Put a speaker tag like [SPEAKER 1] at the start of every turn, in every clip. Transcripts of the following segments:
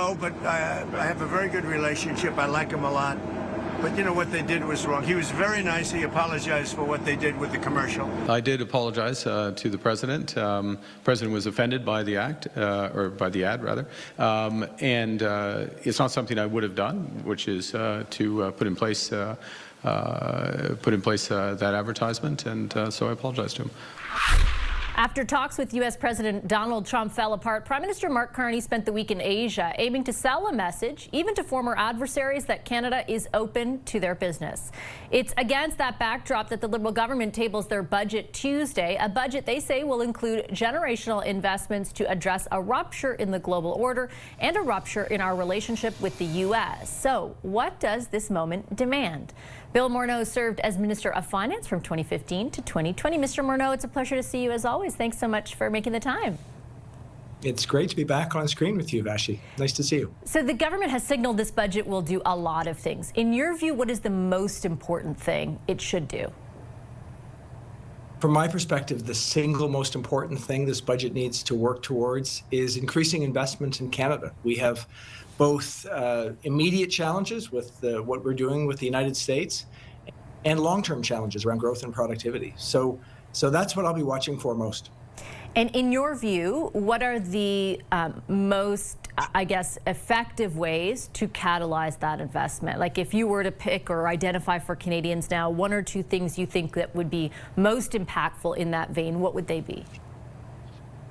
[SPEAKER 1] No, but I have a very good relationship. I like him a lot. But you know what they did was wrong. He was very nice. He apologized for what they did with the commercial.
[SPEAKER 2] I did apologize to the president. President was offended by the act, or by the ad rather, and it's not something I would have done, which is to put in place that advertisement, and so I apologize to him.
[SPEAKER 3] After talks with U.S. President Donald Trump fell apart, Prime Minister Mark Carney spent the week in Asia, aiming to sell a message, even to former adversaries, that Canada is open to their business. It's against that backdrop that the Liberal government tables their budget Tuesday, a budget they say will include generational investments to address a rupture in the global order and a rupture in our relationship with the U.S. So what does this moment demand? Bill Morneau served as Minister of Finance from 2015 to 2020. Mr. Morneau, it's a pleasure to see you as always. Thanks so much for making the time.
[SPEAKER 4] It's great to be back on screen with you, Vashi. Nice to see you.
[SPEAKER 3] So the government has signaled this budget will do a lot of things. In your view, what is the most important thing it should do?
[SPEAKER 4] From my perspective, the single most important thing this budget needs to work towards is increasing investment in Canada. We have both immediate challenges with what we're doing with the United States and long-term challenges around growth and productivity. So that's what I'll be watching for most.
[SPEAKER 3] And in your view, what are the most, I guess, effective ways to catalyze that investment? Like if you were to pick or identify for Canadians now, one or two things you think that would be most impactful in that vein, what would they be?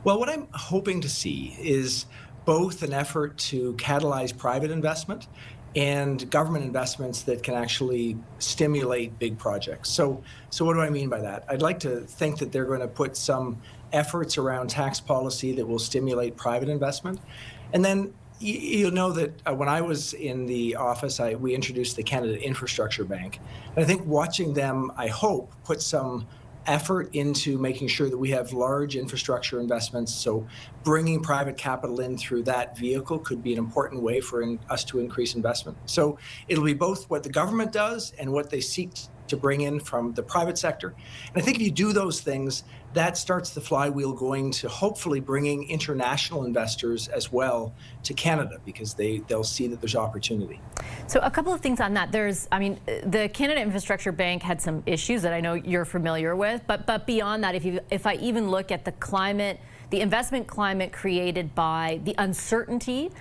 [SPEAKER 4] Well, what I'm hoping to see is both an effort to catalyze private investment and government investments that can actually stimulate big projects. So what do I mean by that? I'd like to think that they're going to put some efforts around tax policy that will stimulate private investment. And then you'll know that when I was in the office, we introduced the Canada Infrastructure Bank. And I think watching them, I hope, put some effort into making sure that we have large infrastructure investments. So bringing private capital in through that vehicle could be an important way for us to increase investment. So it'll be both what the government does and what they seek to bring in from the private sector. And I think if you do those things, that starts the flywheel going to hopefully bringing international investors as well to Canada, because they'll see that there's opportunity.
[SPEAKER 3] So a couple of things on that. The Canada Infrastructure Bank had some issues that I know you're familiar with, but beyond that, if I even look at the investment climate created by the uncertainty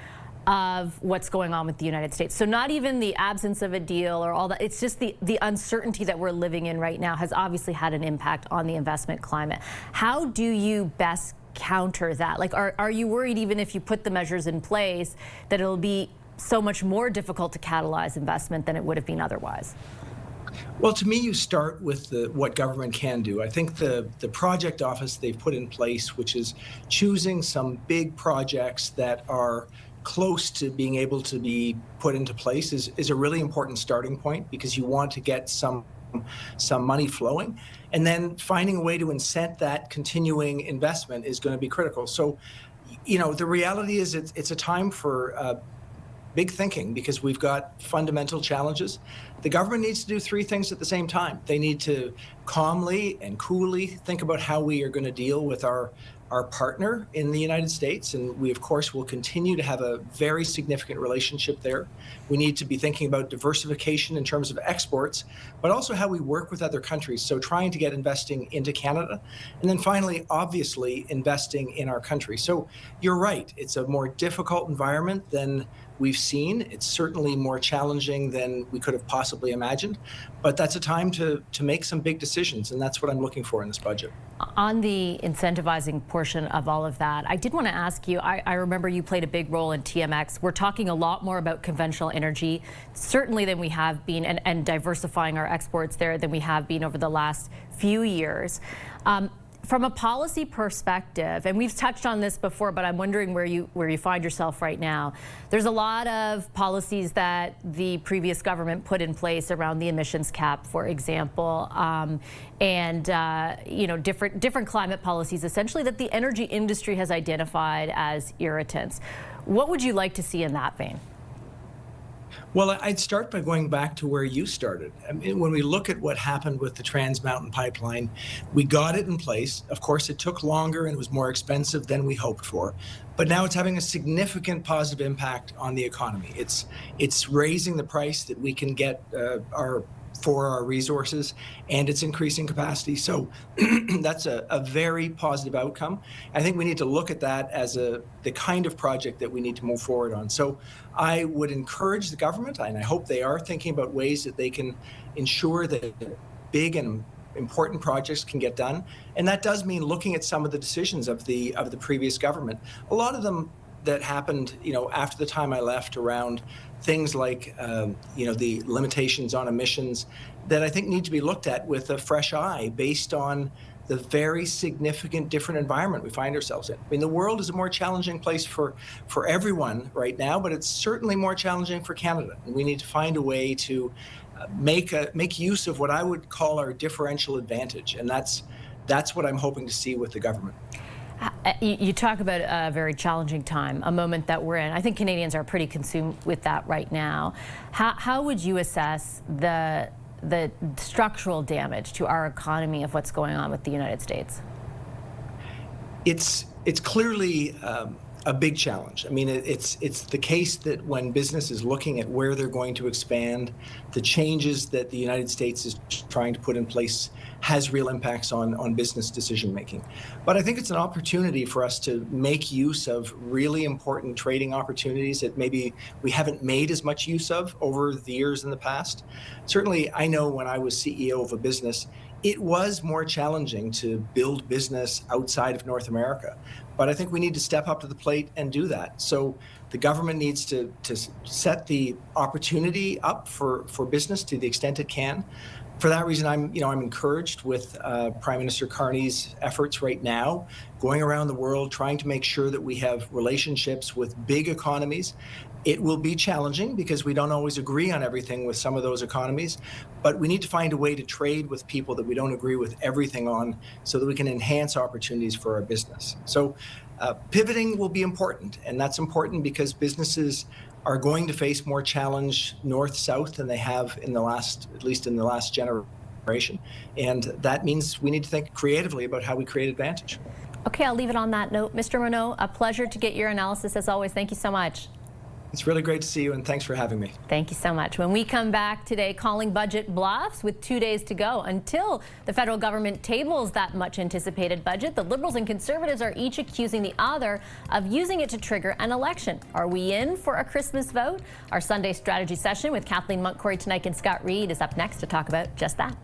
[SPEAKER 3] of what's going on with the United States. So not even the absence of a deal or all that, it's just the uncertainty that we're living in right now has obviously had an impact on the investment climate. How do you best counter that? Like, are you worried even if you put the measures in place that it'll be so much more difficult to catalyze investment than it would have been otherwise?
[SPEAKER 4] Well, to me, you start with what government can do. I think the project office they've put in place, which is choosing some big projects that are close to being able to be put into place, is a really important starting point, because you want to get some money flowing, and then finding a way to incent that continuing investment is going to be critical. So, you know, the reality is it's a time for big thinking, because we've got fundamental challenges. The government needs to do three things at the same time. They need to calmly and coolly think about how we are going to deal with our partner in the United States, and we of course will continue to have a very significant relationship there. We need to be thinking about diversification in terms of exports, but also how we work with other countries. So trying to get investing into Canada, and then finally, obviously, investing in our country. So you're right, it's a more difficult environment than we've seen. It's certainly more challenging than we could have possibly imagined, but that's a time to make some big decisions, and that's what I'm looking for in this budget.
[SPEAKER 3] On the incentivizing portion of all of that, I did want to ask you, I remember you played a big role in TMX. We're talking a lot more about conventional energy, certainly than we have been, and diversifying our exports there than we have been over the last few years. From a policy perspective, and we've touched on this before, but I'm wondering where you find yourself right now. There's a lot of policies that the previous government put in place around the emissions cap, for example, and you know, different climate policies, essentially, that the energy industry has identified as irritants. What would you like to see in that vein?
[SPEAKER 4] Well, I'd start by going back to where you started. I mean, when we look at what happened with the Trans Mountain Pipeline, we got it in place. Of course, it took longer and it was more expensive than we hoped for, but now it's having a significant positive impact on the economy. It's raising the price that we can get for our resources, and it's increasing capacity. So that's a very positive outcome. I think we need to look at that as the kind of project that we need to move forward on. So I would encourage the government, and I hope they are thinking about ways that they can ensure that big and important projects can get done. And that does mean looking at some of the decisions of the previous government. A lot of them that happened, after the time I left, around things like, the limitations on emissions, that I think need to be looked at with a fresh eye based on the very significant different environment we find ourselves in. I mean, the world is a more challenging place for everyone right now, but it's certainly more challenging for Canada. And we need to find a way to make use of what I would call our differential advantage. And that's what I'm hoping to see with the government.
[SPEAKER 3] You talk about a very challenging time, a moment that we're in. I think Canadians are pretty consumed with that right now. How would you assess the structural damage to our economy of what's going on with the United States?
[SPEAKER 4] It's clearly a big challenge. I mean, it's the case that when business is looking at where they're going to expand, the changes that the United States is trying to put in place has real impacts on business decision making. But I think it's an opportunity for us to make use of really important trading opportunities that maybe we haven't made as much use of over the years in the past. Certainly, I know when I was CEO of a business, it was more challenging to build business outside of North America. But I think we need to step up to the plate and do that. So the government needs to set the opportunity up for business to the extent it can. For that reason, I'm encouraged with Prime Minister Carney's efforts right now, going around the world, trying to make sure that we have relationships with big economies. It will be challenging because we don't always agree on everything with some of those economies, but we need to find a way to trade with people that we don't agree with everything on so that we can enhance opportunities for our business. So pivoting will be important, and that's important because businesses are going to face more challenge north-south than they have at least in the last generation. And that means we need to think creatively about how we create advantage.
[SPEAKER 3] Okay, I'll leave it on that note. Mr. Morneau, a pleasure to get your analysis as always. Thank you so much.
[SPEAKER 4] It's really great to see you, and thanks for having me.
[SPEAKER 3] Thank you so much. When we come back today, calling budget bluffs with 2 days to go until the federal government tables that much anticipated budget. The Liberals and Conservatives are each accusing the other of using it to trigger an election. Are we in for a Christmas vote? Our Sunday strategy session with Kathleen Montgomery tonight and Scott Reid is up next to talk about just that.